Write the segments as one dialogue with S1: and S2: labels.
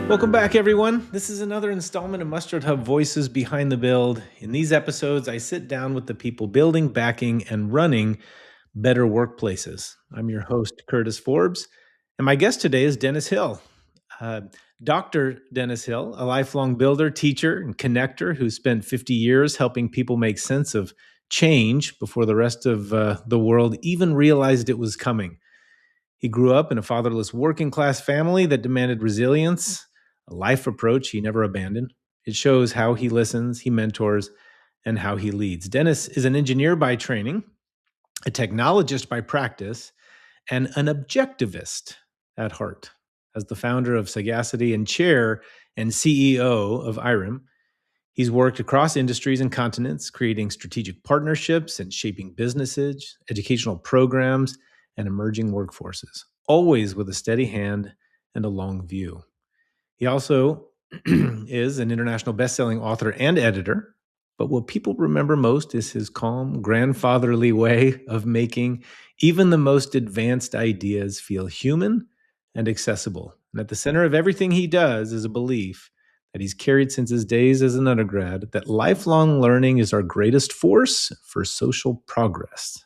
S1: Welcome back, everyone. This is another installment of MustardHub Voices Behind the Build. In these episodes, I sit down with the people building, backing, and running better workplaces. I'm your host, Curtis Forbes, and my guest today is Dennis Hill. Dr. Dennis Hill, a lifelong builder, teacher, and connector who spent 50 years helping people make sense of change before the rest of the world even realized it was coming. He grew up in a fatherless working class family that demanded resilience, a life approach he never abandoned. It shows how he listens, he mentors, and how he leads. Dennis is an engineer by training, a technologist by practice, and an objectivist at heart. As the founder of Sagacity and chair and CEO of IREM, he's worked across industries and continents, creating strategic partnerships and shaping businesses, educational programs, and emerging workforces, always with a steady hand and a long view. He also is an international best-selling author and editor, but what people remember most is his calm, grandfatherly way of making even the most advanced ideas feel human and accessible. And at the center of everything he does is a belief that he's carried since his days as an undergrad, that lifelong learning is our greatest force for social progress.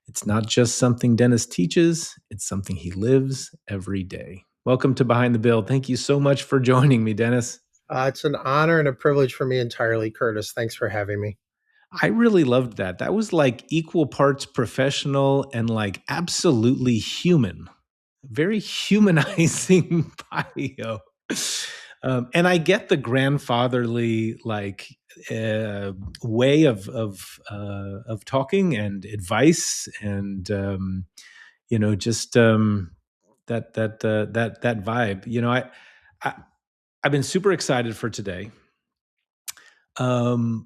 S1: It's not just something Dennis teaches, it's something he lives every day. Welcome to Behind the Build. Thank you so much for joining me, Dennis.
S2: It's an honor and a privilege for me entirely, Curtis. Thanks for having me.
S1: I really loved that. That was like equal parts professional and like absolutely human. Very humanizing bio. And I get the grandfatherly way of talking and advice and that vibe. I've been super excited for today. And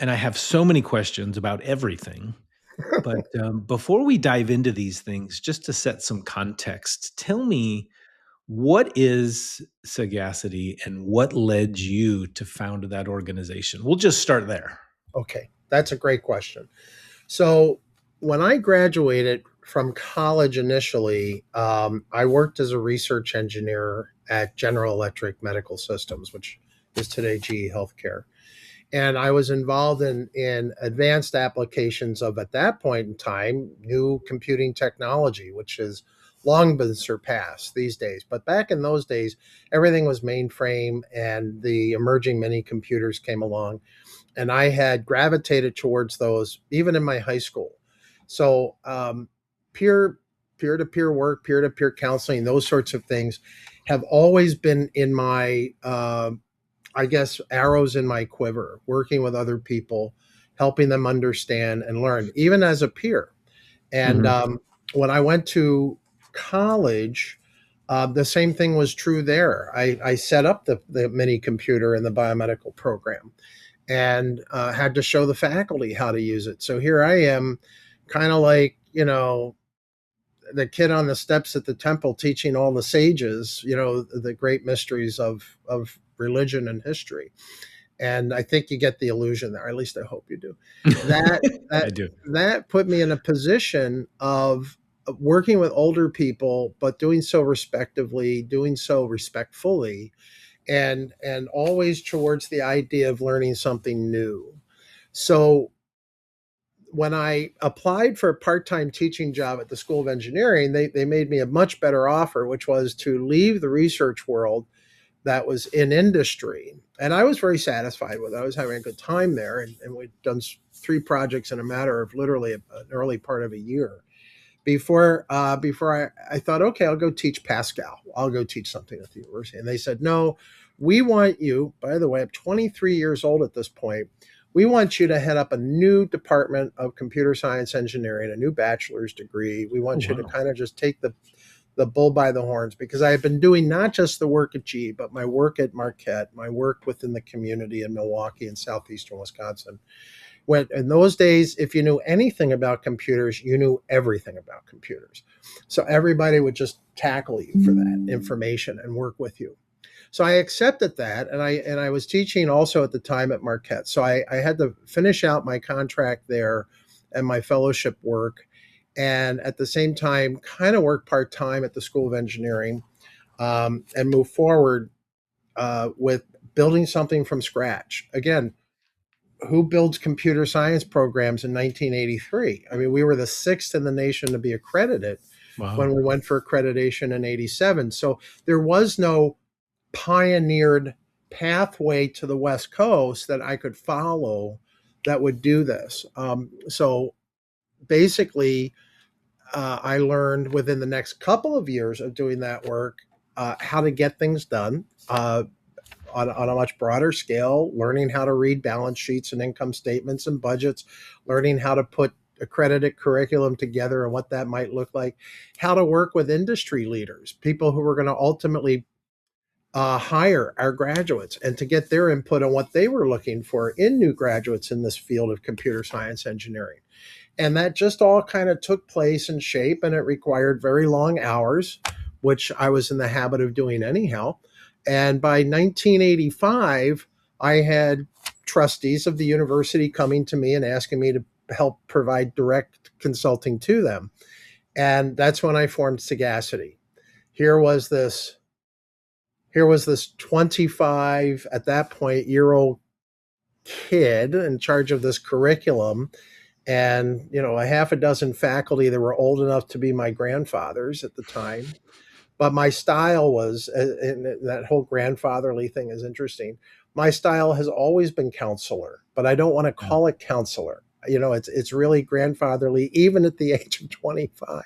S1: I have so many questions about everything. But before we dive into these things, just to set some context, tell me, what is Sagacity and what led you to found that organization? We'll just start there.
S2: Okay, that's a great question. So when I graduated from college initially, I worked as a research engineer at General Electric Medical Systems, which is today GE Healthcare. And I was involved in advanced applications of, at that point in time, new computing technology, which has long been surpassed these days. But back in those days, everything was mainframe and the emerging mini computers came along. And I had gravitated towards those even in my high school. So peer-to-peer work, peer-to-peer counseling, those sorts of things have always been in my arrows in my quiver, working with other people, helping them understand and learn, even as a peer. And when I went to college, the same thing was true there. I set up the mini computer in the biomedical program and had to show the faculty how to use it. So here I am, kind of like, the kid on the steps at the temple teaching all the sages, the great mysteries of religion and history. And I think you get the illusion there. At least I hope you do.
S1: I do.
S2: That put me in a position of working with older people, but doing so respectively, doing so respectfully, and always towards the idea of learning something new. So when I applied for a part-time teaching job at the School of Engineering, they made me a much better offer, which was to leave the research world that was in industry. And I was very satisfied with it. I was having a good time there. And we'd done 3 projects in a matter of literally an early part of a year. Before I thought, okay, I'll go teach Pascal. I'll go teach something at the university. And they said, no, we want you, by the way, I'm 23 years old at this point. We want you to head up a new department of computer science engineering, a new bachelor's degree. We want you to kind of just take the bull by the horns, because I had been doing not just the work at GE, but my work at Marquette, my work within the community in Milwaukee and southeastern Wisconsin. When in those days, if you knew anything about computers, you knew everything about computers. So everybody would just tackle you for that information and work with you. So I accepted that, and I was teaching also at the time at Marquette. So I had to finish out my contract there and my fellowship work. and at the same time, kind of work part time at the School of Engineering, and move forward with building something from scratch. Again, who builds computer science programs in 1983? I mean, we were the sixth in the nation to be accredited
S1: Wow.
S2: when we went for accreditation in 87. So there was no pioneered pathway to the West Coast that I could follow that would do this. So basically, I learned within the next couple of years of doing that work how to get things done. On a much broader scale, learning how to read balance sheets and income statements and budgets, learning how to put accredited curriculum together and what that might look like, how to work with industry leaders, people who are going to ultimately hire our graduates, and to get their input on what they were looking for in new graduates in this field of computer science engineering. And that just all kind of took place and shape, and it required very long hours, which I was in the habit of doing anyhow. And by 1985, I had trustees of the university coming to me and asking me to help provide direct consulting to them. And that's when I formed Sagacity. Here was this here was this 25 at that point year old kid in charge of this curriculum, and a half a dozen faculty that were old enough to be my grandfathers at the time. But my style was, and that whole grandfatherly thing is interesting, my style has always been counselor, but I don't want to
S1: Yeah.
S2: call it counselor. It's really grandfatherly even at the age of 25.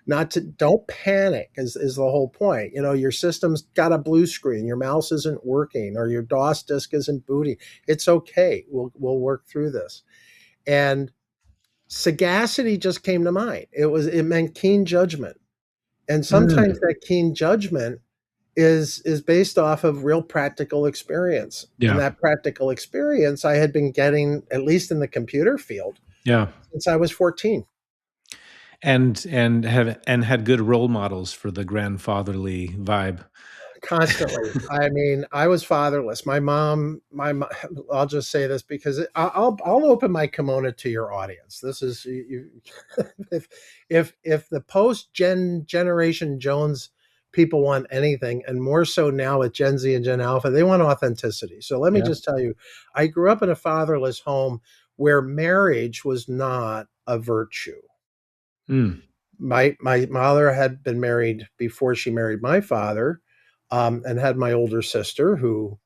S2: Not to Don't panic is the whole point. Your system's got a blue screen, your mouse isn't working, or your DOS disk isn't booting. It's okay. We'll work through this. And sagacity just came to mind. It meant keen judgment. And sometimes
S1: Mm.
S2: that keen judgment is based off of real practical experience. And
S1: Yeah.
S2: that practical experience I had been getting, at least in the computer field,
S1: Yeah.
S2: since I was 14.
S1: And had good role models for the grandfatherly vibe.
S2: Constantly. I mean, I was fatherless. I'll just say this because I'll open my kimono to your audience. This is if if the post generation Jones people want anything, and more so now with Gen Z and Gen Alpha, they want authenticity. So let me
S1: Yeah.
S2: just tell you, I grew up in a fatherless home where marriage was not a virtue.
S1: Mm.
S2: My mother had been married before she married my father, and had my older sister who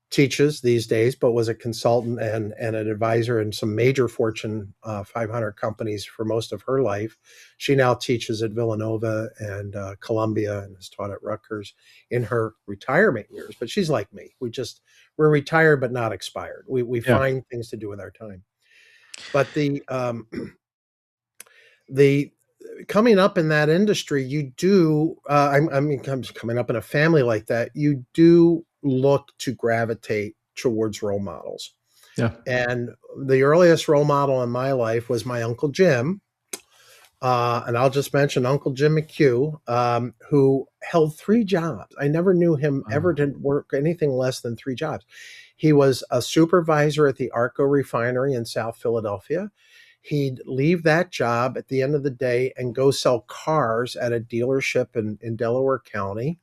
S2: teaches these days, but was a consultant and an advisor in some major Fortune 500 companies for most of her life. She now teaches at Villanova and Columbia, and has taught at Rutgers in her retirement years. But she's like me. We're retired but not expired. We
S1: Yeah.
S2: find things to do with our time. But the coming up in that industry, you do. I mean, coming up in a family like that, you do look to gravitate towards role models.
S1: Yeah.
S2: And the earliest role model in my life was my Uncle Jim. And I'll just mention Uncle Jim McHugh, who held three jobs. I never knew him ever
S1: Wow.
S2: to work anything less than three jobs. He was a supervisor at the Arco refinery in South Philadelphia. He'd leave that job at the end of the day and go sell cars at a dealership in Delaware County.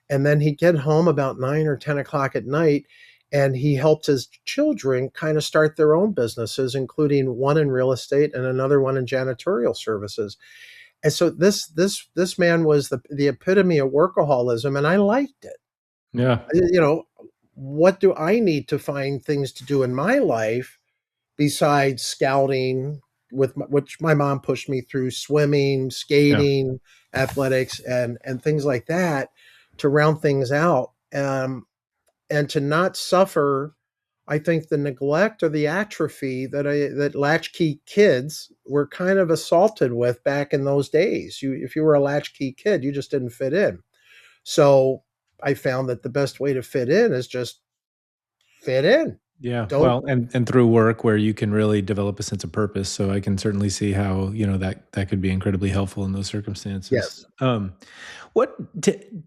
S2: And then he'd get home about 9 or 10 o'clock at night, and he helped his children kind of start their own businesses, including one in real estate and another one in janitorial services. And so this man was the epitome of workaholism, and I liked it.
S1: Yeah.
S2: You know, what do I need to find things to do in my life besides scouting, which my mom pushed me through, swimming,
S1: Yeah.
S2: skating, athletics, and things like that, to round things out, and to not suffer, I think, the neglect or the atrophy that latchkey kids were kind of assaulted with back in those days. If you were a latchkey kid, you just didn't fit in. So I found that the best way to fit in is just fit in.
S1: Yeah.
S2: Don't.
S1: Well, and through work where you can really develop a sense of purpose. So I can certainly see how, that could be incredibly helpful in those circumstances.
S2: Yes.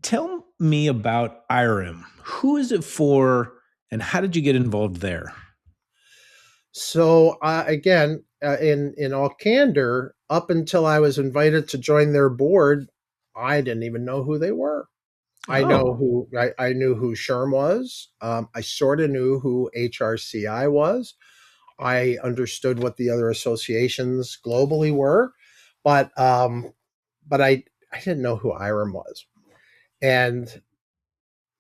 S1: Tell me about IRM. Who is it for and how did you get involved there?
S2: So again, in all candor, up until I was invited to join their board, I didn't even know who they were.
S1: Oh.
S2: I knew who SHRM was. I sort of knew who HRCI was. I understood what the other associations globally were, but I didn't know who IREM was. And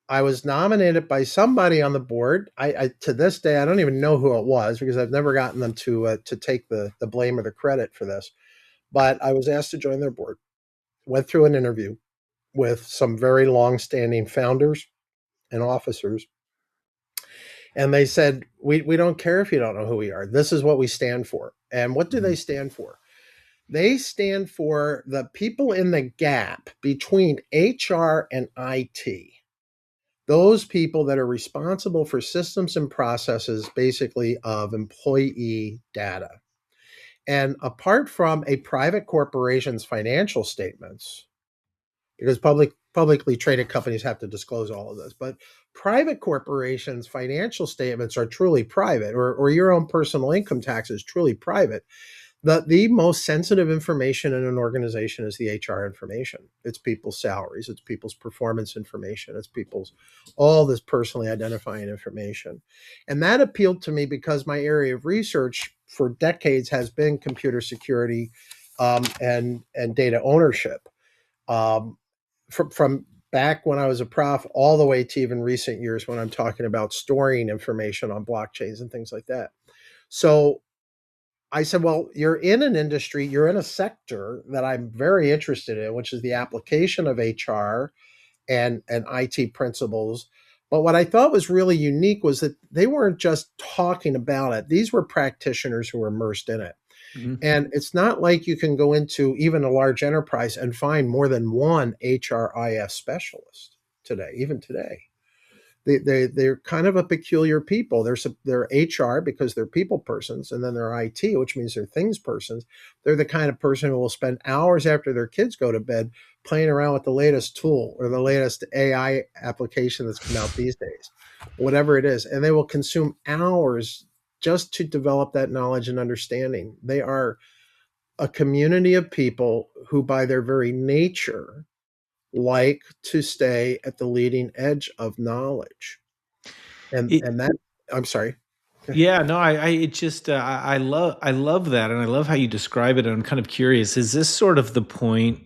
S2: I was nominated by somebody on the board. I to this day I don't even know who it was because I've never gotten them to take the blame or the credit for this. But I was asked to join their board. Went through an interview with some very long-standing founders and officers, and they said, we don't care if you don't know who we are. This is what we stand for. And what do they
S1: Mhm.
S2: stand for? They stand for the people in the gap between HR and IT. Those people that are responsible for systems and processes, basically, of employee data. And apart from a private corporation's financial statements, because publicly traded companies have to disclose all of this, but private corporations' financial statements are truly private, or your own personal income tax is truly private. The most sensitive information in an organization is the HR information. It's people's salaries, it's people's performance information, it's people's all this personally identifying information. And that appealed to me because my area of research for decades has been computer security, and data ownership. Um, from back when I was a prof all the way to even recent years when I'm talking about storing information on blockchains and things like that. So I said, well, you're in an industry, you're in a sector that I'm very interested in, which is the application of HR and IT principles. But what I thought was really unique was that they weren't just talking about it. These were practitioners who were immersed in it.
S1: Mhm.
S2: And it's not like you can go into even a large enterprise and find more than one HRIS specialist today, even today. They're kind of a peculiar people. They're HR because they're people persons, and then they're IT, which means they're things persons. They're the kind of person who will spend hours after their kids go to bed playing around with the latest tool or the latest AI application that's come out these days, whatever it is, and they will consume hours just to develop that knowledge and understanding. They are a community of people who, by their very nature, like to stay at the leading edge of knowledge.
S1: It,
S2: And that I'm sorry.
S1: yeah, no, I it just I love that, and I love how you describe it. And I'm kind of curious: is this sort of the point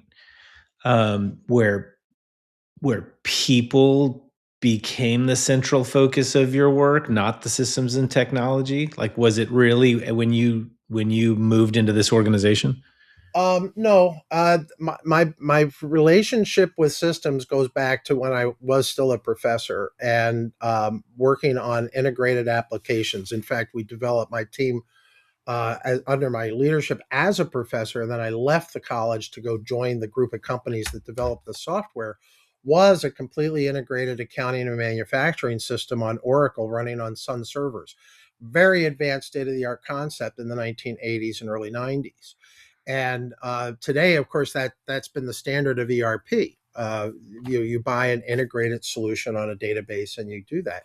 S1: where people became the central focus of your work, not the systems and technology? Like, was it really when you moved into this organization?
S2: No, my relationship with systems goes back to when I was still a professor and working on integrated applications. In fact, we developed my team under my leadership as a professor, and then I left the college to go join the group of companies that developed the software. Was a completely integrated accounting and manufacturing system on Oracle running on Sun servers. Very advanced state of the art concept in the 1980s and early 90s. And today, of course, that's been the standard of ERP. You buy an integrated solution on a database and you do that.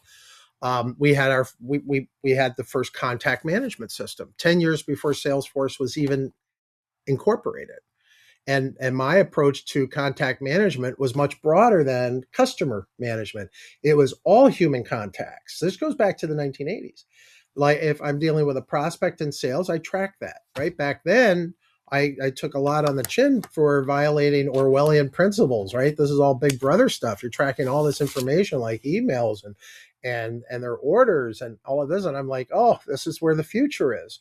S2: We had the first contact management system 10 years before Salesforce was even incorporated. And my approach to contact management was much broader than customer management. It was all human contacts. This goes back to the 1980s. Like if I'm dealing with a prospect in sales, I track that. Right back then, I took a lot on the chin for violating Orwellian principles. Right, this is all Big Brother stuff. You're tracking all this information like emails and their orders and all of this, and I'm like, oh, this is where the future is.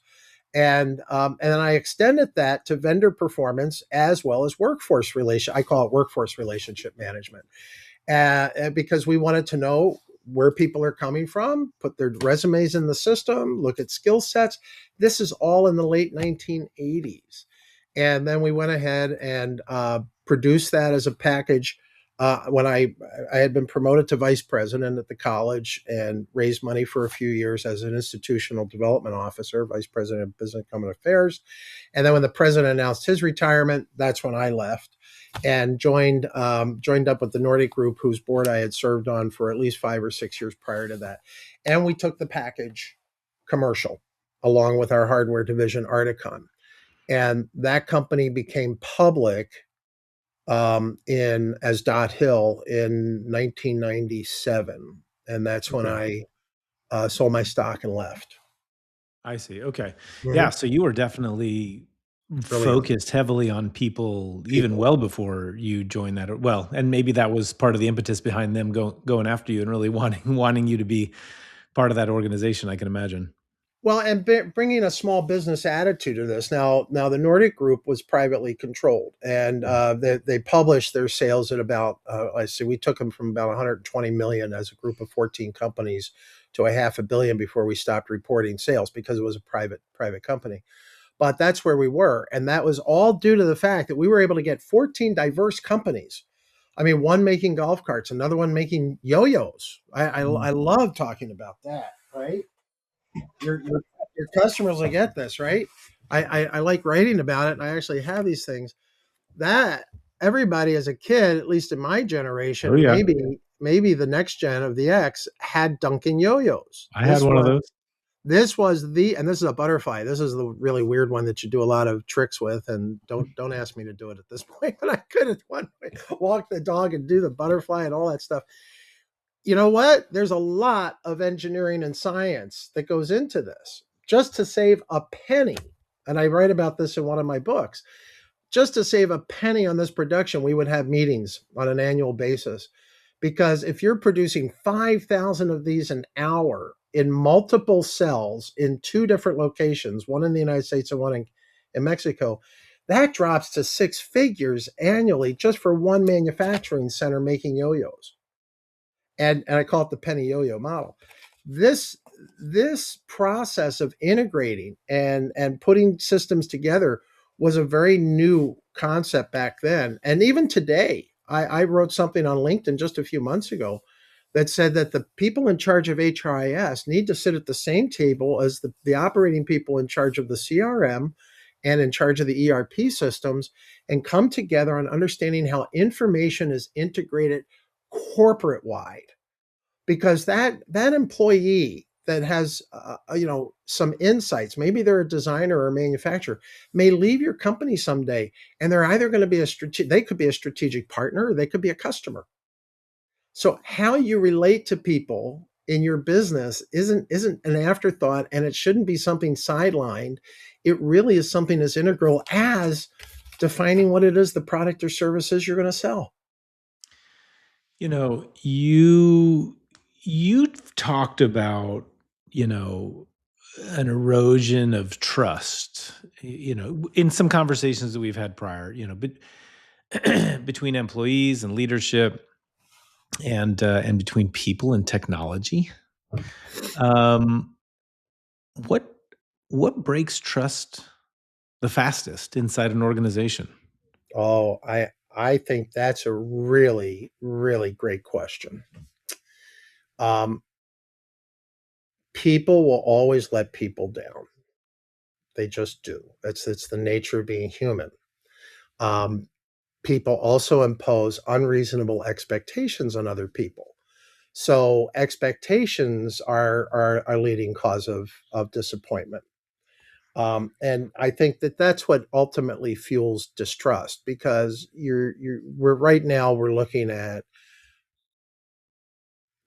S2: And then I extended that to vendor performance as well as workforce relation. I call it workforce relationship management, because we wanted to know where people are coming from, put their resumes in the system, look at skill sets. This is all in the late 1980s, and then we went ahead and produced that as a package. When I had been promoted to vice president at the college and raised money for a few years as an institutional development officer, vice president of business and government affairs. And then when the president announced his retirement, that's when I left and joined up with the Nordic Group, whose board I had served on for at least 5 or 6 years prior to that. And we took the package commercial along with our hardware division, Articon. And that company became public in as Dot Hill in 1997, and that's when
S1: Okay.
S2: I sold my stock and left.
S1: I see. Okay. Yeah.
S2: Mhm.
S1: So you were definitely
S2: Early on,
S1: focused heavily on people even
S2: people.
S1: well before you joined that. Well, and maybe that was part of the impetus behind them going after you and really wanting you to be part of that organization. I can imagine.
S2: Well, and bringing a small business attitude to this. Now the Nordic Group was privately controlled, and they published their sales at about. I see. We took them from about 120 million as a group of 14 companies to a half a billion before we stopped reporting sales because it was a private company. But that's where we were, and that was all due to the fact that we were able to get 14 diverse companies. I mean, one making golf carts, another one making yo-yos. I
S1: Mm.
S2: love talking about that, right? Your customers will get this, right? I like writing about it, and I actually have these things that everybody as a kid, at least in my generation,
S1: Oh
S2: and
S1: yeah.
S2: maybe the next gen of the X had Dunkin' yo-yos.
S1: I had one of those.
S2: This was the and this is a butterfly. This is the really weird one that you do a lot of tricks with, and don't ask me to do it at this point. But I could at one point walk the dog and do the butterfly and all that stuff. You know what? There's a lot of engineering and science that goes into this just to save a penny. And I write about this in one of my books. Just to save a penny on this production, we would have meetings on an annual basis. Because if you're producing 5,000 of these an hour in multiple cells in two different locations, one in the United States and one in Mexico, that drops to six figures annually just for one manufacturing center making yo-yos. And I call it the penny yo-yo model. This this process of integrating and putting systems together was a very new concept back then, and even today. I wrote something on LinkedIn just a few months ago that said that the people in charge of HRIS need to sit at the same table as the operating people in charge of the CRM and in charge of the ERP systems and come together on understanding how information is integrated corporate wide, because that employee that has some insights, maybe they're a designer or a manufacturer, may leave your company someday, and they're either going to be they could be a strategic partner or they could be a customer. So how you relate to people in your business isn't an afterthought, and it shouldn't be something sidelined. It really is something as integral as defining what it is the product or services you're going to sell.
S1: You know, you talked about, you know, an erosion of trust, in some conversations that we've had prior, but between employees and leadership and between people and technology. Um, what what breaks trust the fastest inside an organization?
S2: Oh, I think that's a really, really great question. Um, People will always let people down. They just do. It's the nature of being human. Um, People also impose unreasonable expectations on other people. So expectations are a leading cause of disappointment. And I think that that's what ultimately fuels distrust, because we're right now we're looking at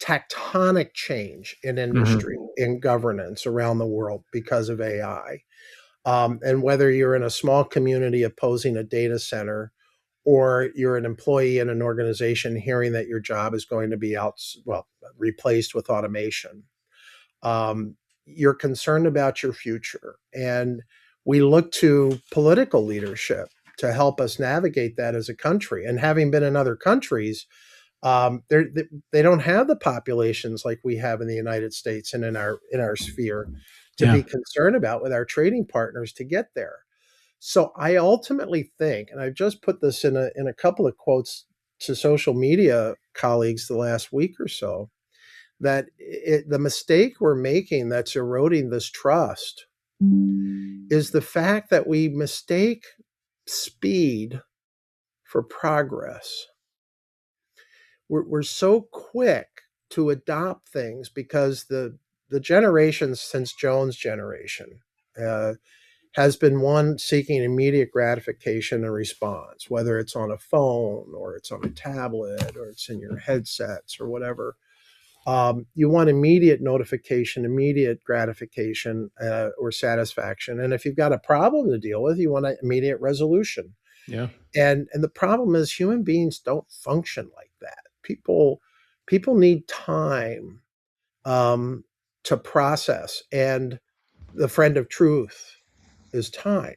S2: tectonic change in
S1: Mhm.
S2: industry, in governance around the world because of AI. And whether you're in a small community opposing a data center, or you're an employee in an organization hearing that your job is going to be replaced with automation, you're concerned about your future. And we look to political leadership to help us navigate that as a country. And having been in other countries, they don't have the populations like we have in the United States and in our sphere to
S1: Yeah.
S2: be concerned about with our trading partners to get there. So I ultimately think, and I've just put this in a couple of quotes to social media colleagues the last week or so, that the mistake we're making that's eroding this trust is the fact that we mistake speed for progress. We're so quick to adopt things because the generations since Jones' generation uh, has been one seeking immediate gratification and response, whether it's on a phone or it's on a tablet or it's in your headsets or whatever. You want immediate notification, immediate gratification or satisfaction. And if you've got a problem to deal with, you want an immediate resolution.
S1: Yeah.
S2: And the problem is human beings don't function like that. People need time um, to process. And the friend of truth is time.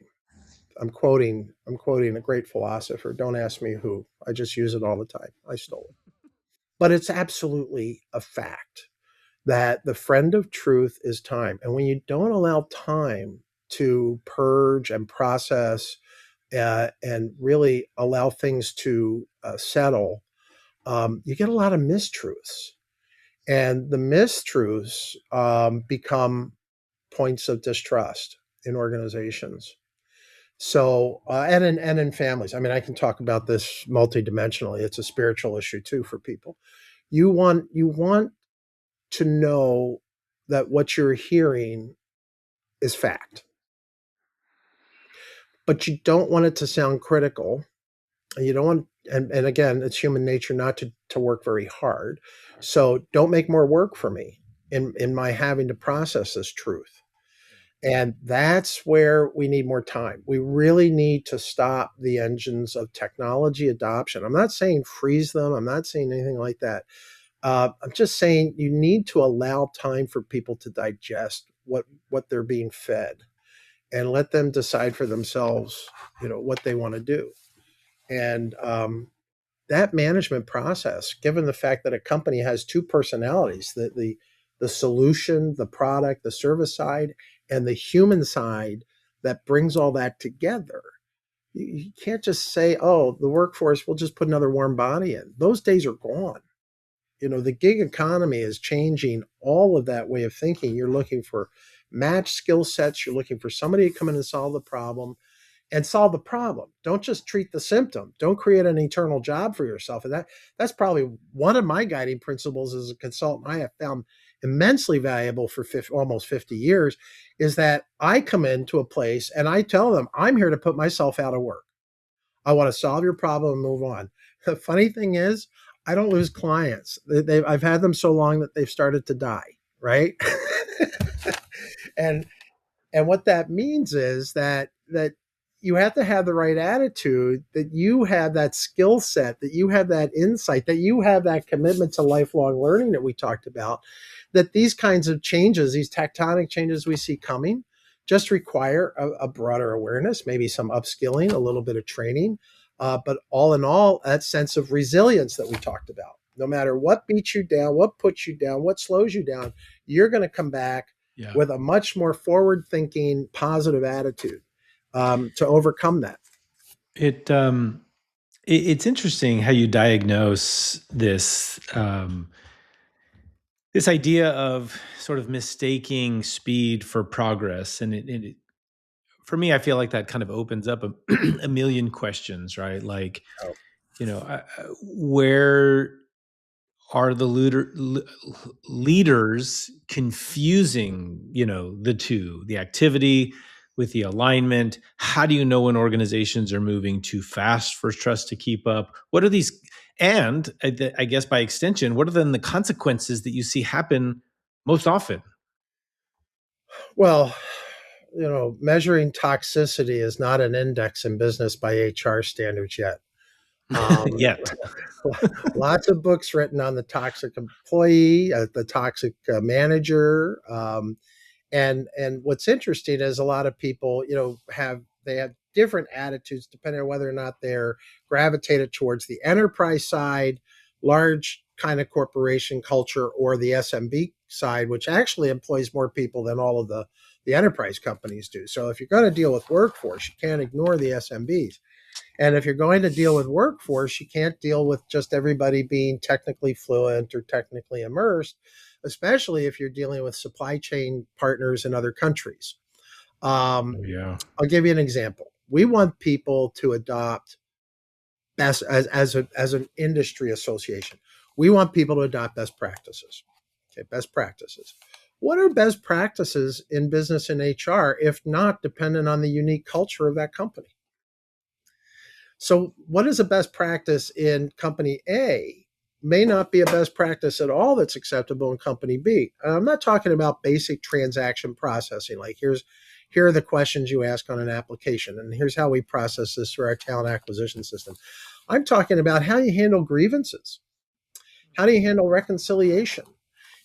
S2: I'm quoting a great philosopher. Don't ask me who. I just use it all the time. I stole it. But it's absolutely a fact that the friend of truth is time. And when you don't allow time to purge and process and really allow things to settle, you get a lot of mistruths. And the mistruths become points of distrust in organizations. So, and in families. I mean, I can talk about this multidimensionally. It's a spiritual issue too for people. You want to know that what you're hearing is fact, but you don't want it to sound critical. And you don't want, and again, it's human nature not to work very hard. So don't make more work for me in my having to process this truth. And that's where we need more time. We really need to stop the engines of technology adoption. I'm not saying freeze them. I'm not saying anything like that. I'm just saying you need to allow time for people to digest what they're being fed and let them decide for themselves, what they want to do. And that management process, given the fact that a company has two personalities, the solution, the product, the service side, and the human side that brings all that together. You can't just say, oh, the workforce, we'll just put another warm body in. Those days are gone. The gig economy is changing all of that way of thinking. You're looking for matched skill sets. You're looking for somebody to come in and solve the problem and solve the problem. Don't just treat the symptom. Don't create an eternal job for yourself. And that's probably one of my guiding principles as a consultant. I have found immensely valuable for almost 50 years is that I come into a place and I tell them, I'm here to put myself out of work. I want to solve your problem and move on. The funny thing is, I don't lose clients. I've had them so long that they've started to die, right? and and what that means is that you have to have the right attitude, that you have that skill set, that you have that insight, that you have that commitment to lifelong learning that we talked about, that these kinds of changes, these tectonic changes we see coming, just require a broader awareness, maybe some upskilling, a little bit of training. But all in all, that sense of resilience that we talked about. No matter what beats you down, what puts you down, what slows you down, you're going to come back
S1: Yeah.
S2: with a much more forward thinking, positive attitude to overcome that.
S1: It it's interesting how you diagnose this idea of sort of mistaking speed for progress, and for me, I feel like that kind of opens up a million questions, right? Like,
S2: Oh,
S1: where are the leaders confusing, the two, the activity with the alignment? How do you know when organizations are moving too fast for trust to keep up? What are these? And I guess by extension, what are then the consequences that you see happen most often?
S2: well, measuring toxicity is not an index in business by HR standards yet. Um,
S1: Yet.
S2: Lots of books written on the toxic employee, the toxic manager, and what's interesting is a lot of people, they have different attitudes depending on whether or not they're gravitated towards the enterprise side, large kind of corporation culture, or the SMB side, which actually employs more people than all of the enterprise companies do. So if you're going to deal with workforce, you can't ignore the SMBs. And if you're going to deal with workforce, you can't deal with just everybody being technically fluent or technically immersed, especially if you're dealing with supply chain partners in other countries. Um,
S1: Oh, yeah.
S2: I'll give you an example. We want people to adopt best as an industry association. We want people to adopt best practices. Okay, best practices. What are best practices in business and HR if not dependent on the unique culture of that company? So, what is a best practice in company A may not be a best practice at all that's acceptable in company B. I'm not talking about basic transaction processing, like here are the questions you ask on an application, and here's how we process this through our talent acquisition system. I'm talking about how you handle grievances. How do you handle reconciliation?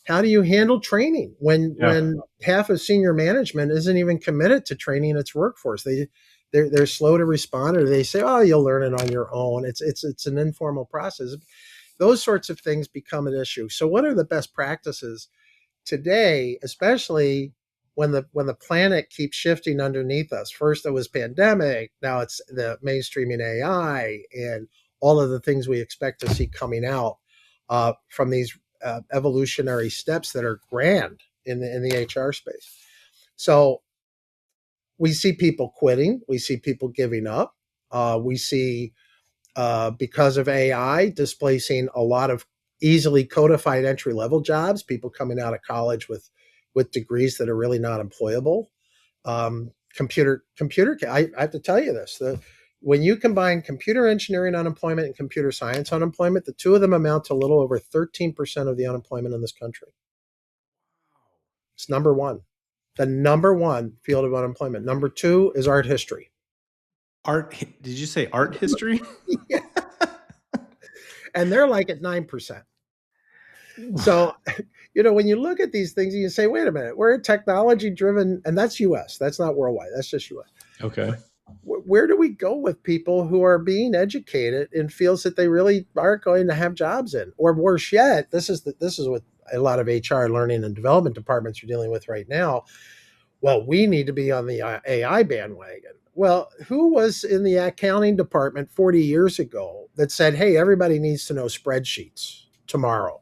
S2: How do you handle training
S1: Yeah.
S2: when half of senior management isn't even committed to training its workforce? They're slow to respond, or they say, "Oh, you'll learn it on your own." It's an informal process. Those sorts of things become an issue. So, what are the best practices today, especially when the planet keeps shifting underneath us? First, it was pandemic. Now it's the mainstreaming AI and all of the things we expect to see coming out from these evolutionary steps that are grand in the HR space. So we see people quitting. We see people giving up. We see because of AI displacing a lot of easily codified entry level jobs, people coming out of college with degrees that are really not employable. Computer. I have to tell you this: when you combine computer engineering unemployment and computer science unemployment, the two of them amount to a little over 13% of the unemployment in this country. It's number one, the number one field of unemployment. Number two is art history.
S1: Art, did you say art history?
S2: Yeah. And they're like at 9%. So, when you look at these things, you say, wait a minute, we're a technology driven, and that's US, that's not worldwide, that's just US.
S1: Okay.
S2: Where do we go with people who are being educated in fields that they really aren't going to have jobs in? Or worse yet, this is what a lot of HR learning and development departments are dealing with right now. Well, we need to be on the AI bandwagon. Well, who was in the accounting department 40 years ago that said, hey, everybody needs to know spreadsheets tomorrow?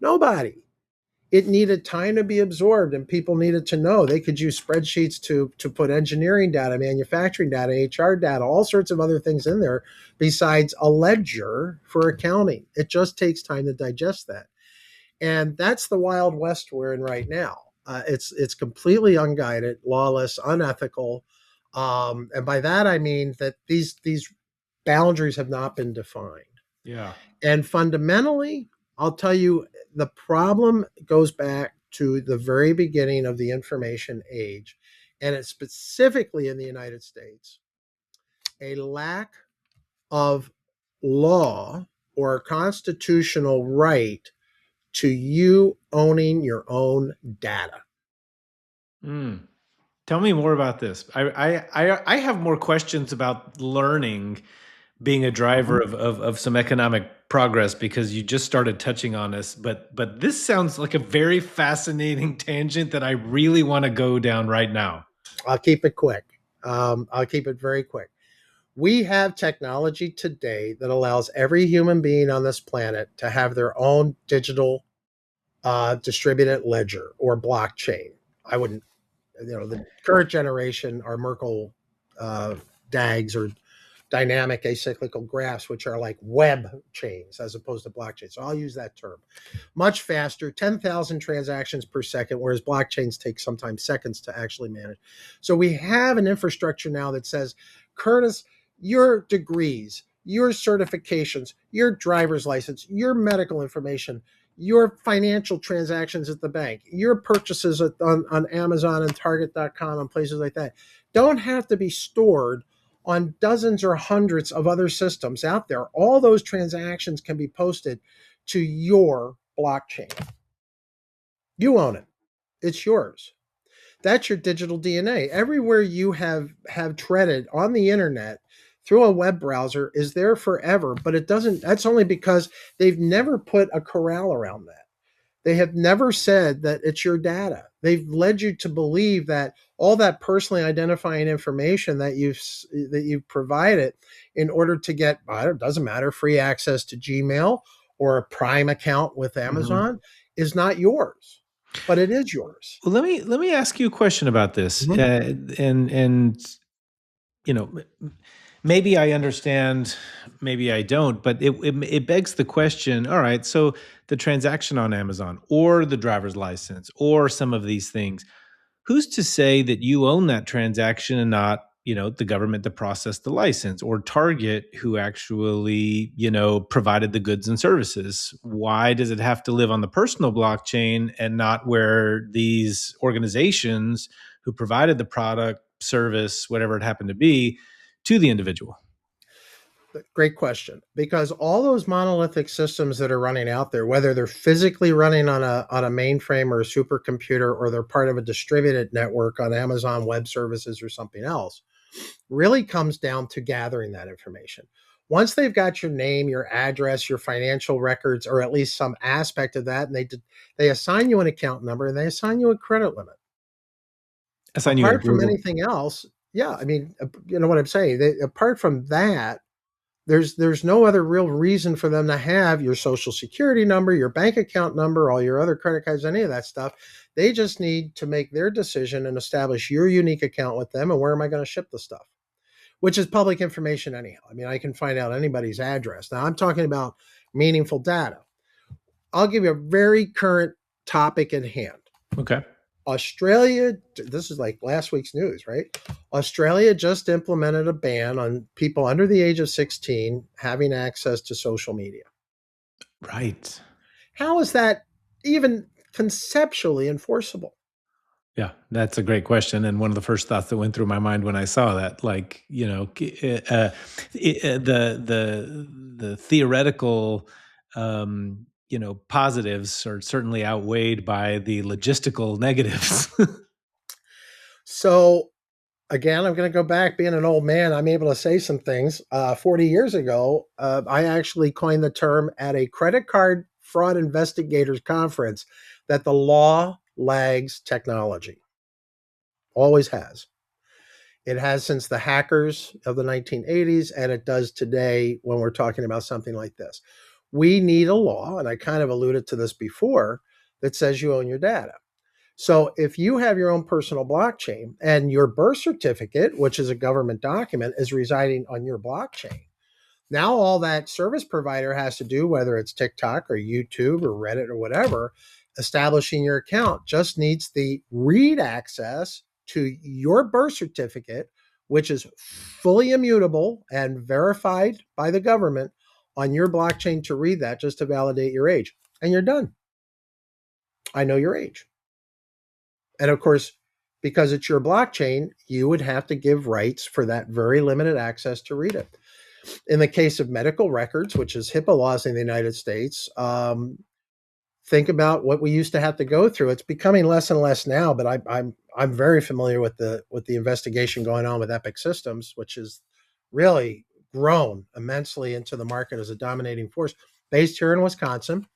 S2: Nobody. It needed time to be absorbed, and people needed to know they could use spreadsheets to put engineering data, manufacturing data, HR data, all sorts of other things in there besides a ledger for accounting. It just takes time to digest that. And that's the wild west we're in right now. It's completely unguided, lawless, unethical, and by that I mean that these boundaries have not been defined.
S1: Yeah.
S2: And fundamentally, I'll tell you, the problem goes back to the very beginning of the information age, and it's specifically in the United States, a lack of law or constitutional right to you owning your own data.
S1: Mm. Tell me more about this. I have more questions about learning being a driver
S2: Mhm.
S1: of some economic progress because you just started touching on this. But this sounds like a very fascinating tangent that I really want to go down right now.
S2: I'll keep it quick. I'll keep it very quick. We have technology today that allows every human being on this planet to have their own digital distributed ledger or blockchain. I wouldn't, the current generation are Merkle uh, DAGs or dynamic acyclical graphs, which are like web chains as opposed to blockchains. So I'll use that term. Much faster, 10,000 transactions per second, whereas blockchains take sometimes seconds to actually manage. So we have an infrastructure now that says, Curtis, your degrees, your certifications, your driver's license, your medical information, your financial transactions at the bank, your purchases on Amazon and Target.com and places like that don't have to be stored on dozens or hundreds of other systems out there. All those transactions can be posted to your blockchain. You own it. It's yours. That's your digital DNA. Everywhere you have treaded on the internet through a web browser is there forever, but it doesn't that's only because they've never put a corral around that. They have never said that it's your data. They've led you to believe that all that personally identifying information that you've provided in order to get, it doesn't matter, free access to Gmail or a Prime account with
S1: Mhm.
S2: Amazon is not yours, but it is yours.
S1: Well, let me ask you a question about this,
S2: Mhm.
S1: and you know maybe I understand, maybe I don't, but it begs the question. All right, so the transaction on Amazon or the driver's license or some of these things, who's to say that you own that transaction and not, the government that processed the license, or Target who actually, provided the goods and services? Why does it have to live on the personal blockchain and not where these organizations who provided the product, service, whatever it happened to be, to the individual?
S2: Great question. Because all those monolithic systems that are running out there, whether they're physically running on a mainframe or a supercomputer, or they're part of a distributed network on Amazon Web Services or something else, really comes down to gathering that information. Once they've got your name, your address, your financial records, or at least some aspect of that, and they assign you an account number and they assign you a credit limit.
S1: Assign you
S2: Apart from
S1: approval.
S2: anything else, yeah, I mean, you know what I'm saying. Apart from that, there's no other real reason for them to have your social security number, your bank account number, all your other credit cards, any of that stuff. They just need to make their decision and establish your unique account with them, and where am I going to ship the stuff, which is public information anyhow. I mean, I can find out anybody's address. Now I'm talking about meaningful data. I'll give you a very current topic at hand.
S1: Okay.
S2: Australia, this is like last week's news, right? Australia just implemented a ban on people under the age of 16 having access to social media.
S1: Right.
S2: How is that even conceptually enforceable?
S1: Yeah, that's a great question, and one of the first thoughts that went through my mind when I saw that, like, the theoretical, positives are certainly outweighed by the logistical negatives.
S2: So, again, I'm going to go back. Being an old man, I'm able to say some things. 40 years ago, I actually coined the term at a credit card fraud investigators conference that the law lags technology. Always has. It has since the hackers of the 1980s, and it does today when we're talking about something like this. We need a law, and I kind of alluded to this before, that says you own your data. So if you have your own personal blockchain and your birth certificate, which is a government document, is residing on your blockchain, now all that service provider has to do, whether it's TikTok or YouTube or Reddit or whatever, establishing your account, just needs the read access to your birth certificate, which is fully immutable and verified by the government on your blockchain, to read that just to validate your age. And you're done. I know your age. And of course, because it's your blockchain, you would have to give rights for that very limited access to read it. In the case of medical records, which is HIPAA laws in the United States, think about what we used to have to go through. It's becoming less and less now, but I'm very familiar with the investigation going on with Epic Systems, which has really grown immensely into the market as a dominating force. Based here in Wisconsin,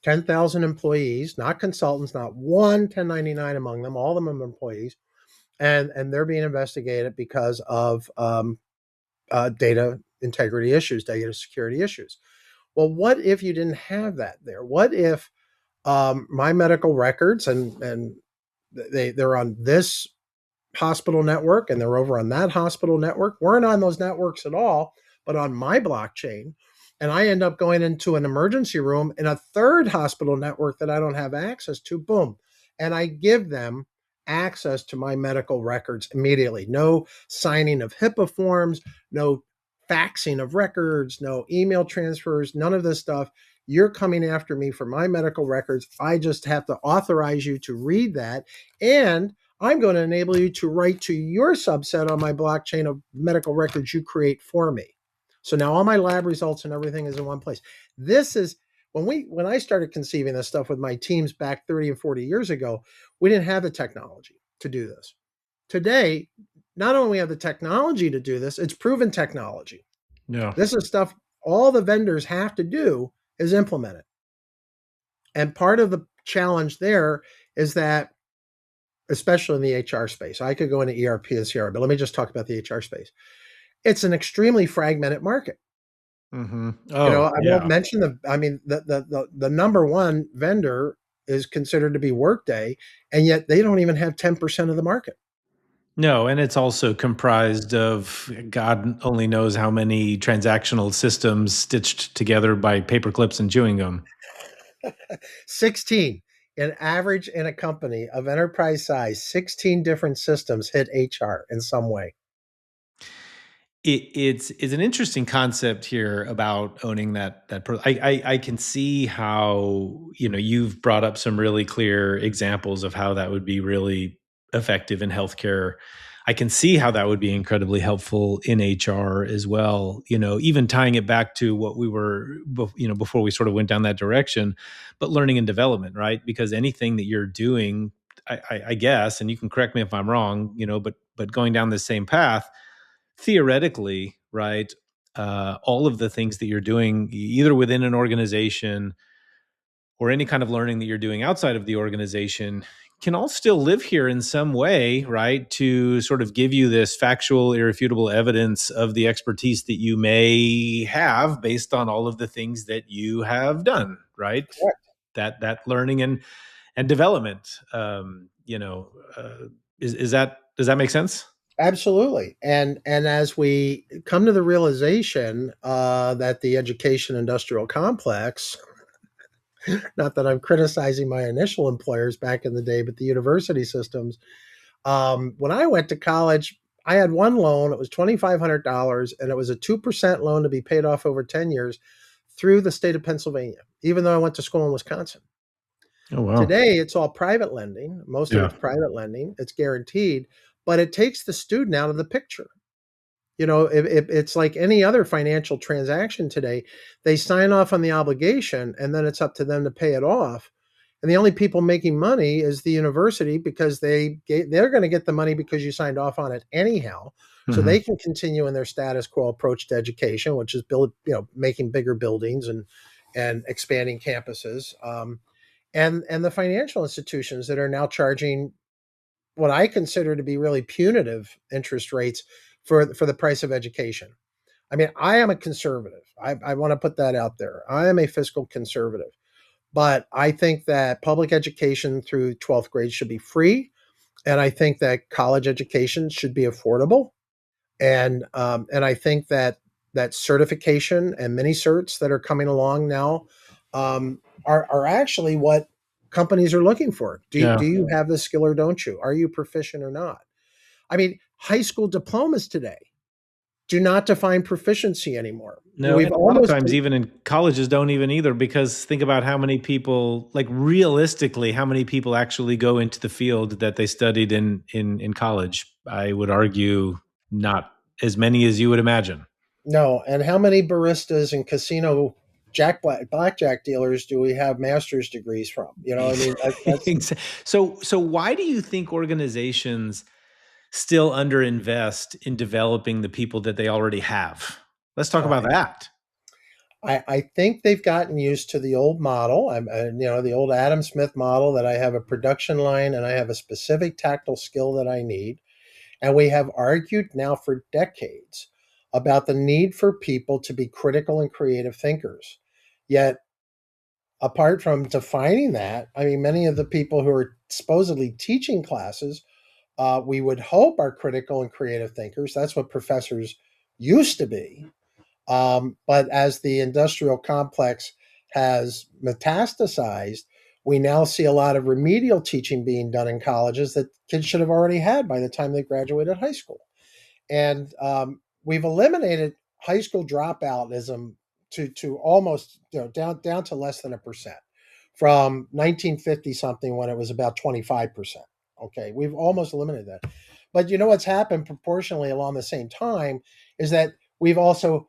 S2: 10,000 employees, not consultants, not one 1099 among them, all of them are employees, and they're being investigated because of data integrity issues, data security issues. Well, what if you didn't have that there? What if my medical records and they're on this hospital network and they're over on that hospital network, weren't on those networks at all, but on my blockchain, and I end up going into an emergency room in a third hospital network that I don't have access to, boom, and I give them access to my medical records immediately. No signing of HIPAA forms, no faxing of records, no email transfers, none of this stuff. You're coming after me for my medical records. I just have to authorize you to read that. And I'm going to enable you to write to your subset on my blockchain of medical records you create for me. So now all my lab results and everything is in one place. This is when I started conceiving this stuff with my teams back 30 and 40 years ago, we didn't have the technology to do this. Today, not only have the technology to do this, it's proven technology.
S1: Yeah.
S2: This is stuff all the vendors have to do is implement it. And part of the challenge there is that, especially in the HR space, I could go into ERP and CRM, but let me just talk about the HR space. It's an extremely fragmented market.
S1: Mm-hmm.
S2: You know,
S1: Oh,
S2: I won't
S1: yeah.
S2: mention the number one vendor is considered to be Workday, and yet they don't even have 10% of the market.
S1: No, and it's also comprised of God only knows how many transactional systems stitched together by paper clips and chewing gum.
S2: 16. An average in a company of enterprise size, 16 different systems hit HR in some way.
S1: It's an interesting concept here about owning I can see how, you've brought up some really clear examples of how that would be really effective in healthcare. I can see how that would be incredibly helpful in HR as well. Even tying it back to what we were, before we sort of went down that direction, but learning and development, right? Because anything that you're doing, I guess, and you can correct me if I'm wrong, but going down the same path, theoretically, right? All of the things that you're doing, either within an organization or any kind of learning that you're doing outside of the organization, can all still live here in some way, right? To sort of give you this factual, irrefutable evidence of the expertise that you may have based on all of the things that you have done, right?
S2: Correct.
S1: That learning and development. Is that does that make sense?
S2: Absolutely. And as we come to the realization that the education industrial complex, not that I'm criticizing my initial employers back in the day, but the university systems, when I went to college, I had one loan. It was $2,500, and it was a 2% loan to be paid off over 10 years through the state of Pennsylvania, even though I went to school in Wisconsin.
S1: Oh wow.
S2: Today, it's all private lending. Most of
S1: Yeah.
S2: it's private lending. It's guaranteed, but it takes the student out of the picture. It's like any other financial transaction today. They sign off on the obligation, and then it's up to them to pay it off. And the only people making money is the university because they're going to get the money because you signed off on it anyhow. So
S1: Mhm.
S2: they can continue in their status quo approach to education, which is making bigger buildings and expanding campuses. And the financial institutions that are now charging what I consider to be really punitive interest rates for the price of education. I mean, I am a conservative. I want to put that out there. I am a fiscal conservative, but I think that public education through 12th grade should be free, and I think that college education should be affordable, and I think that certification and mini certs that are coming along now are actually what companies are looking for. Do
S1: Yeah.
S2: you have the skill or don't you? Are you proficient or not? I mean, high school diplomas today do not define proficiency anymore.
S1: No,
S2: We've
S1: and a lot of
S2: almost
S1: times even in colleges don't even either, because think about how many people, like realistically, how many people actually go into the field that they studied in college. I would argue not as many as you would imagine.
S2: no. And how many baristas and casino blackjack dealers do we have master's degrees from? I mean, that's
S1: So why do you think organizations still underinvest in developing the people that they already have? Let's talk about that.
S2: I think they've gotten used to the old model. The old Adam Smith model that I have a production line and I have a specific tactile skill that I need. And we have argued now for decades about the need for people to be critical and creative thinkers. Yet, apart from defining that, I mean, many of the people who are supposedly teaching classes, we would hope are critical and creative thinkers. That's what professors used to be. But as the industrial complex has metastasized, we now see a lot of remedial teaching being done in colleges that kids should have already had by the time they graduated high school. And we've eliminated high school dropoutism to almost down to less than a percent from 1950 something when it was about 25%. Okay, we've almost eliminated that. But what's happened proportionally along the same time is that we've also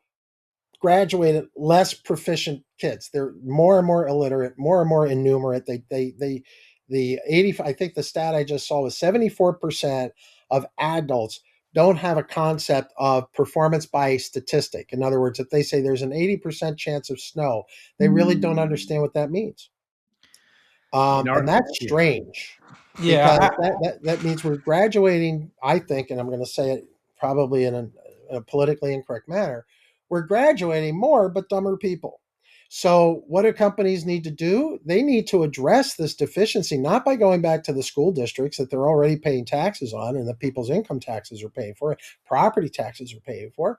S2: graduated less proficient kids. They're more and more illiterate, more and more innumerate. The 80, I think the stat I just saw was 74% of adults don't have a concept of performance by statistic. In other words, if they say there's an 80% chance of snow, they really don't understand what that means.
S1: In
S2: And
S1: our
S2: that's
S1: Yeah.
S2: strange
S1: Yeah.
S2: because that means we're graduating, I think, and I'm going to say it probably in a politically incorrect manner, we're graduating more but dumber people. So, what do companies need to do? They need to address this deficiency not by going back to the school districts that they're already paying taxes on and that people's income taxes are paying for, property taxes are paying for.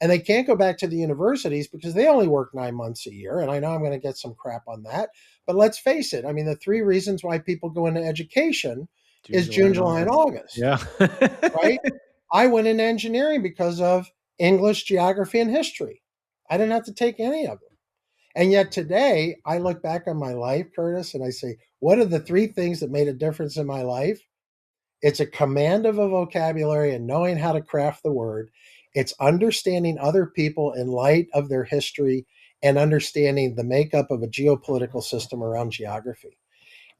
S2: And they can't go back to the universities because they only work 9 months a year. And I know I'm going to get some crap on that. But let's face it, I mean, the three reasons why people go into education
S1: June,
S2: is
S1: July,
S2: June,
S1: and
S2: July, and
S1: August.
S2: August,
S1: Yeah.
S2: right? I went into engineering because of English, geography, and history. I didn't have to take any of them. And yet today, I look back on my life, Curtis, and I say, what are the three things that made a difference in my life? It's a command of a vocabulary and knowing how to craft the word. It's understanding other people in light of their history and understanding the makeup of a geopolitical system around geography.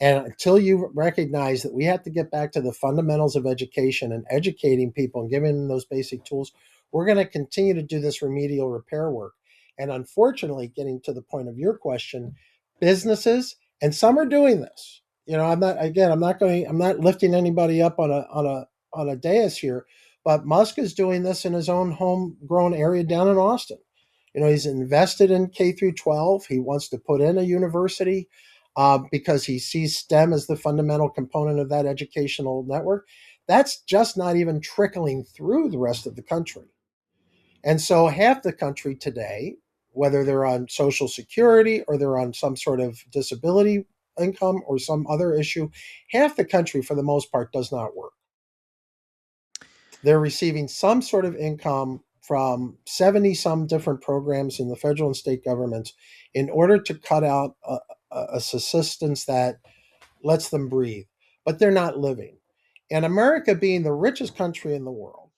S2: And until you recognize that we have to get back to the fundamentals of education and educating people and giving them those basic tools, we're going to continue to do this remedial repair work. And unfortunately, getting to the point of your question, businesses, and some are doing this. You know, I'm not lifting anybody up on a dais here, but Musk is doing this in his own homegrown area down in Austin. You know, he's invested in K through 12. He wants to put in a university because he sees STEM as the fundamental component of that educational network. That's just not even trickling through the rest of the country. And so half the country today, whether they're on Social Security or they're on some sort of disability income or some other issue, half the country, for the most part, does not work. They're receiving some sort of income from 70 some different programs in the federal and state governments in order to cut out a subsistence that lets them breathe, but they're not living. And America being the richest country in the world,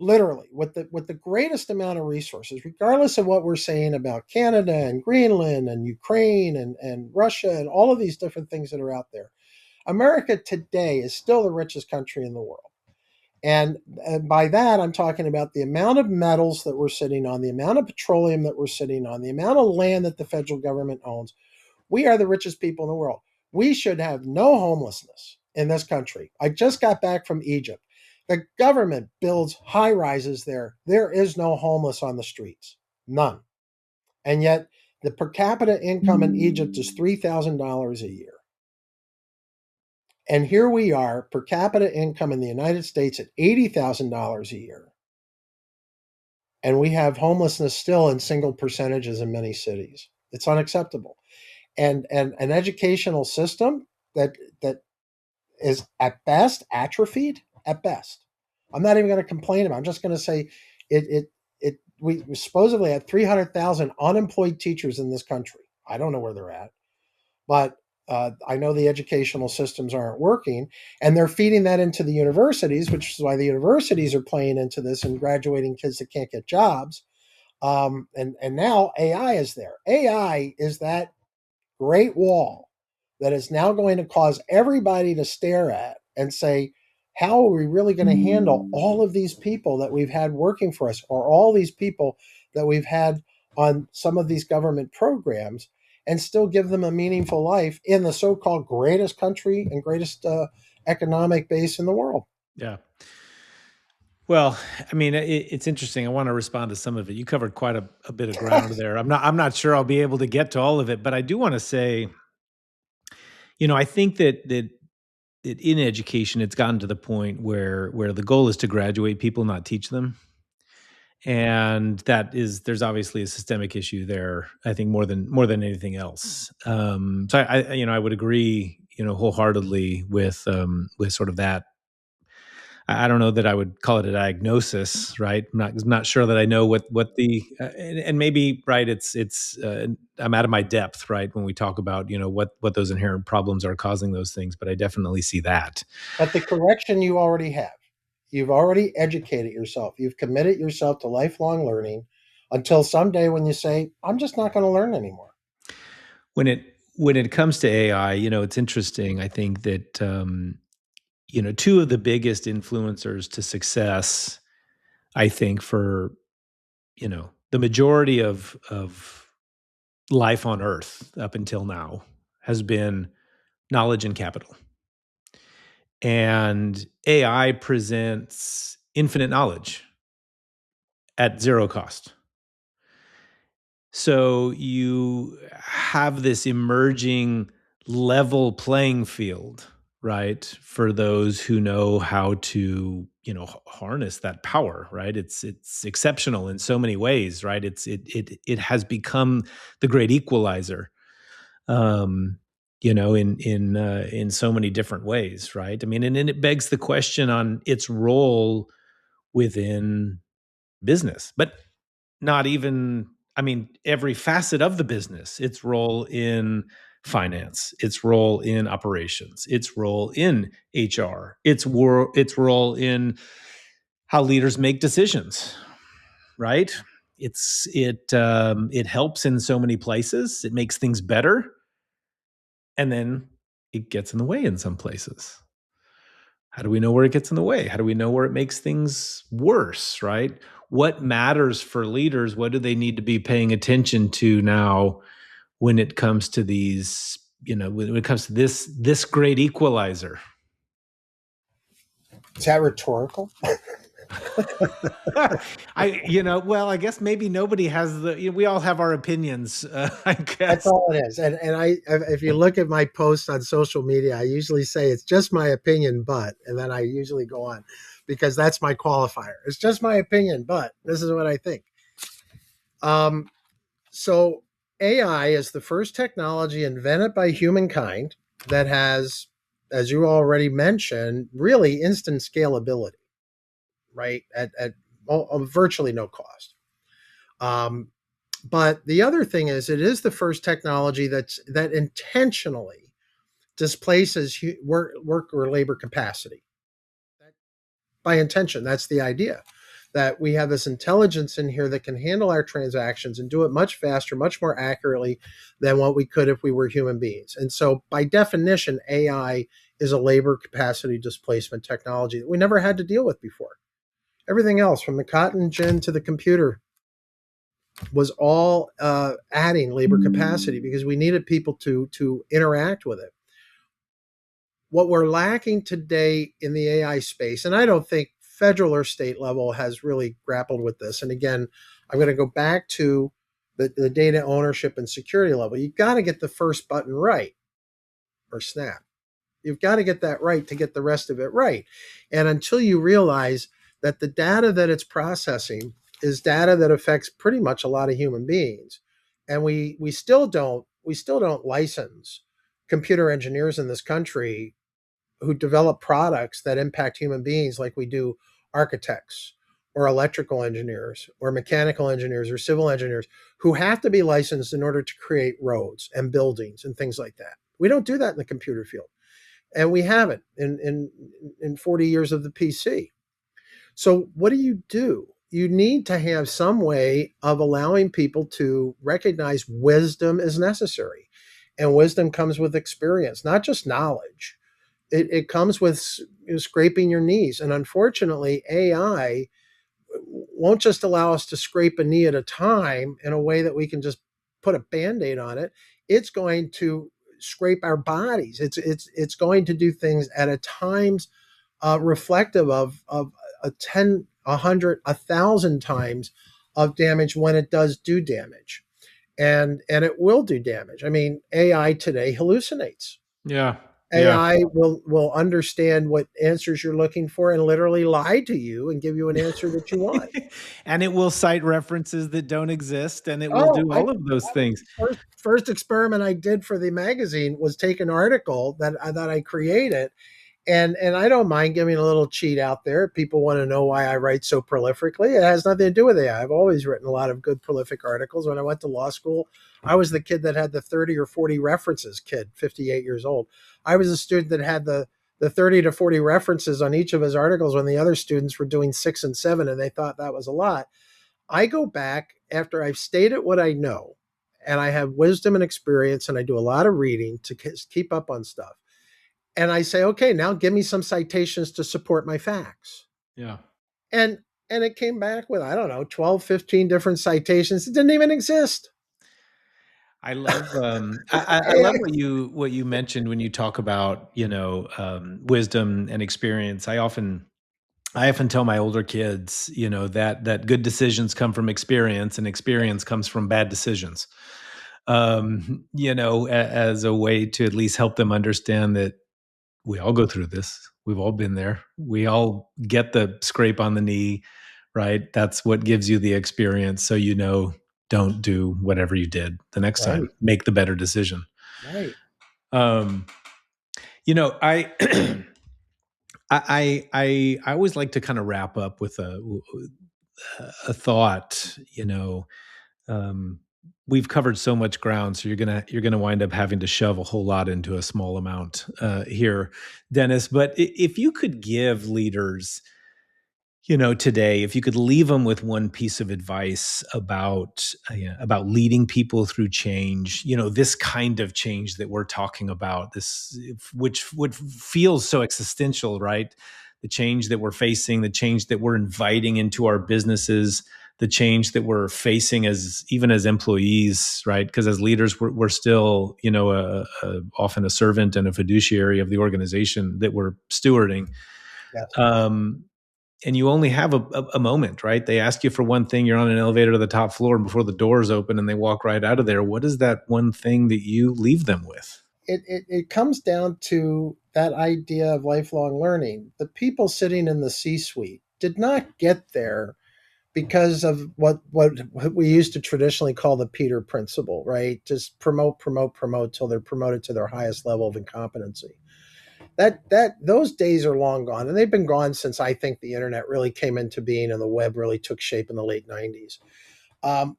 S2: literally with the greatest amount of resources, regardless of what we're saying about Canada and Greenland and Ukraine and Russia and all of these different things that are out there, America today is still the richest country in the world. And by that, I'm talking about the amount of metals that we're sitting on, the amount of petroleum that we're sitting on, the amount of land that the federal government owns. We are the richest people in the world. We should have no homelessness in this country. I just got back from Egypt. The government builds high rises there. There is no homeless on the streets, none. And yet, the per capita income in Egypt is $3,000 a year. And here we are, per capita income in the United States at $80,000 a year. And we have homelessness still in single percentages in many cities. It's unacceptable. And an educational system that is at best atrophied at best. I'm not even going to complain about it. I'm just going to say we supposedly had 300,000 unemployed teachers in this country. I don't know where they're at, but I know the educational systems aren't working, and they're feeding that into the universities, which is why the universities are playing into this and graduating kids that can't get jobs. And now AI is there. AI is that great wall that is now going to cause everybody to stare at and say, how are we really going to handle all of these people that we've had working for us, or all these people that we've had on some of these government programs, and still give them a meaningful life in the so-called greatest country and greatest economic base in the world?
S1: Yeah. Well, I mean, it's interesting. I want to respond to some of it. You covered quite a bit of ground there. I'm not sure I'll be able to get to all of it, but I do want to say, I think that in education, it's gotten to the point where the goal is to graduate people, not teach them. And there's obviously a systemic issue there. I think more than anything else. So I would agree, wholeheartedly with sort of that. I don't know that I would call it a diagnosis, right? I'm not sure that I know what the and maybe right. It's I'm out of my depth, right? When we talk about what those inherent problems are causing those things, but I definitely see that.
S2: But the correction you already have. You've already educated yourself. You've committed yourself to lifelong learning until someday when you say, I'm just not going to learn anymore.
S1: When it comes to AI, it's interesting. I think that two of the biggest influencers to success, I think, for the majority of life on Earth up until now has been knowledge and capital. And AI presents infinite knowledge at zero cost. So you have this emerging level playing field, right? For those who know how to, harness that power, right? It's exceptional in so many ways, right? It has become the great equalizer, um, in so many different ways, right? I mean, and it begs the question on its role within business, but not even, I mean, every facet of the business, its role in finance, its role in operations, its role in HR, its role in how leaders make decisions, right? It helps in so many places. It makes things better, and then it gets in the way in some places. How do we know where it gets in the way? How do we know where it makes things worse, right? What matters for leaders? What do they need to be paying attention to now when it comes to these, when it comes to this great equalizer?
S2: Is that rhetorical?
S1: Well, I guess maybe nobody has we all have our opinions, I
S2: That's
S1: guess.
S2: all it is. And if you look at my posts on social media, I usually say it's just my opinion, but, and then I usually go on because that's my qualifier. It's just my opinion, but this is what I think. Um, so AI is the first technology invented by humankind that has, as you already mentioned, really instant scalability, right? At virtually no cost. Um, but the other thing is, it is the first technology that intentionally displaces work or labor capacity. By intention, that's the idea, that we have this intelligence in here that can handle our transactions and do it much faster, much more accurately than what we could if we were human beings. And so, by definition, AI is a labor capacity displacement technology that we never had to deal with before. Everything else, from the cotton gin to the computer, was all adding labor capacity because we needed people to interact with it. What we're lacking today in the AI space, and I don't think federal or state level has really grappled with this. And again, I'm going to go back to the data ownership and security level. You've got to get the first button right, or snap. You've got to get that right to get the rest of it right. And until you realize that the data that it's processing is data that affects pretty much a lot of human beings, and we still don't license computer engineers in this country who develop products that impact human beings like we do architects or electrical engineers or mechanical engineers or civil engineers, who have to be licensed in order to create roads and buildings and things like that. We don't do that in the computer field, and we haven't in 40 years of the PC. So what do? You need to have some way of allowing people to recognize wisdom is necessary. And wisdom comes with experience, not just knowledge. It comes with scraping your knees. And unfortunately, AI won't just allow us to scrape a knee at a time in a way that we can just put a band-aid on it. It's going to scrape our bodies. It's going to do things at a times reflective of a 10, 100, 1,000 times of damage when it does do damage. And it will do damage. I mean, AI today hallucinates.
S1: Yeah. Yeah.
S2: AI will understand what answers you're looking for and literally lie to you and give you an answer that you want.
S1: And it will cite references that don't exist, and it will
S2: Oh,
S1: do all of those things.
S2: first experiment I did for the magazine was take an article that I created, and I don't mind giving a little cheat out there. People want to know why I write so prolifically. It has nothing to do with AI. I've always written a lot of good prolific articles. When I went to law school, I was the kid that had the 30 or 40 references, 58 years old. I was a student that had the 30 to 40 references on each of his articles when the other students were doing 6 and 7, and they thought that was a lot. I go back after I've stated what I know, and I have wisdom and experience, and I do a lot of reading to keep up on stuff. And I say, okay, now give me some citations to support my facts.
S1: Yeah.
S2: And and it came back with, I don't know, 12, 15 different citations. It didn't even exist.
S1: I love I love what you mentioned when you talk about wisdom and experience. I often I often tell my older kids, that good decisions come from experience, and experience comes from bad decisions. As a way to at least help them understand that we all go through this. We've all been there. We all get the scrape on the knee, right? That's what gives you the experience. So, don't do whatever you did the next time.
S2: Right,
S1: Make the better decision.
S2: right.
S1: Um, I, I always like to kind of wrap up with a thought. Um, we've covered so much ground, so you're gonna wind up having to shove a whole lot into a small amount here, Dennis. But if you could give leaders, today, if you could leave them with one piece of advice about leading people through change, this kind of change that we're talking about, this which feels so existential, right? The change that we're facing, the change that we're inviting into our businesses, the change that we're facing as even as employees, right? Because as leaders, we're still, often a servant and a fiduciary of the organization that we're stewarding.
S2: Yes.
S1: Um, and you only have a moment, right? They ask you for one thing, you're on an elevator to the top floor, and before the doors open and they walk right out of there, what is that one thing that you leave them with?
S2: It comes down to that idea of lifelong learning. The people sitting in the C-suite did not get there because of what we used to traditionally call the Peter principle, right? Just promote, promote, promote till they're promoted to their highest level of incompetency. That those days are long gone, and they've been gone since I think the internet really came into being and the web really took shape in the late '90s. Um,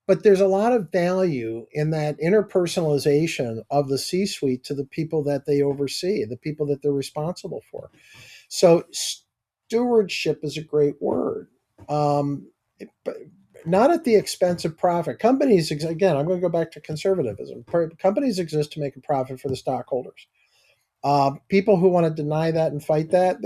S2: but there's a lot of value in that interpersonalization of the C-suite to the people that they oversee, the people that they're responsible for. So stewardship is a great word. But not at the expense of profit. Companies, again, I'm going to go back to conservatism. Companies exist to make a profit for the stockholders. People who want to deny that and fight that,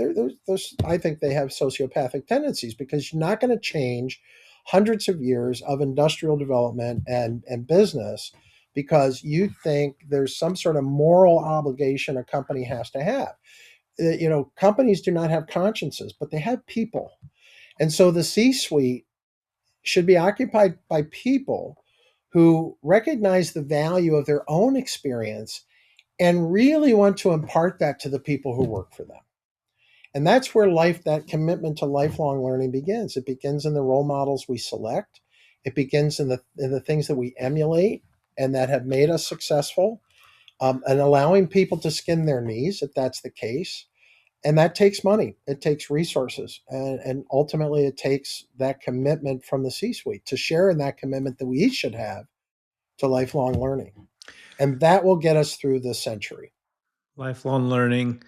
S2: I think they have sociopathic tendencies because you're not going to change hundreds of years of industrial development and business because you think there's some sort of moral obligation a company has to have. Companies do not have consciences, but they have people. And so the C suite should be occupied by people who recognize the value of their own experience and really want to impart that to the people who work for them. And that's where that commitment to lifelong learning begins. It begins in the role models we select. It begins in the things that we emulate and that have made us successful, and allowing people to skin their knees if that's the case. And that takes money. It takes resources. And ultimately, it takes that commitment from the C-suite to share in that commitment that we each should have to lifelong learning. And that will get us through this century.
S1: Lifelong learning,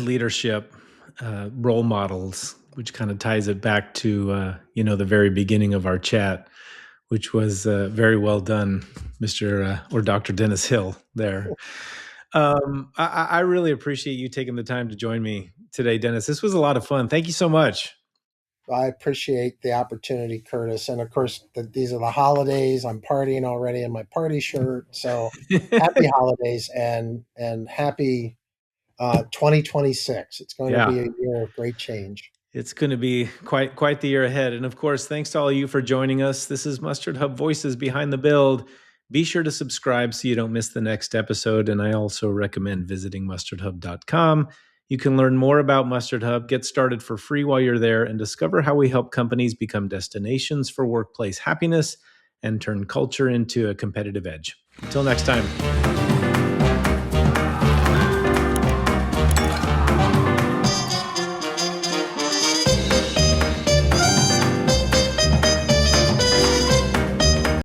S1: leadership, role models, which kind of ties it back to the very beginning of our chat, which was very well done, Mr. Or Dr. Dennis Hill there. I really appreciate you taking the time to join me today, Dennis. This was a lot of fun. Thank you so much.
S2: I appreciate the opportunity, Curtis. And of course, these are the holidays. I'm partying already in my party shirt. So happy holidays and happy 2026. It's going to be
S1: Yeah,
S2: a year of great change.
S1: it's going to be quite the year ahead. And of course, thanks to all of you for joining us. This is Mustard Hub Voices Behind the Build. Be sure to subscribe so you don't miss the next episode. And I also recommend visiting mustardhub.com. You can learn more about Mustard Hub, get started for free while you're there, and discover how we help companies become destinations for workplace happiness and turn culture into a competitive edge. Until next time.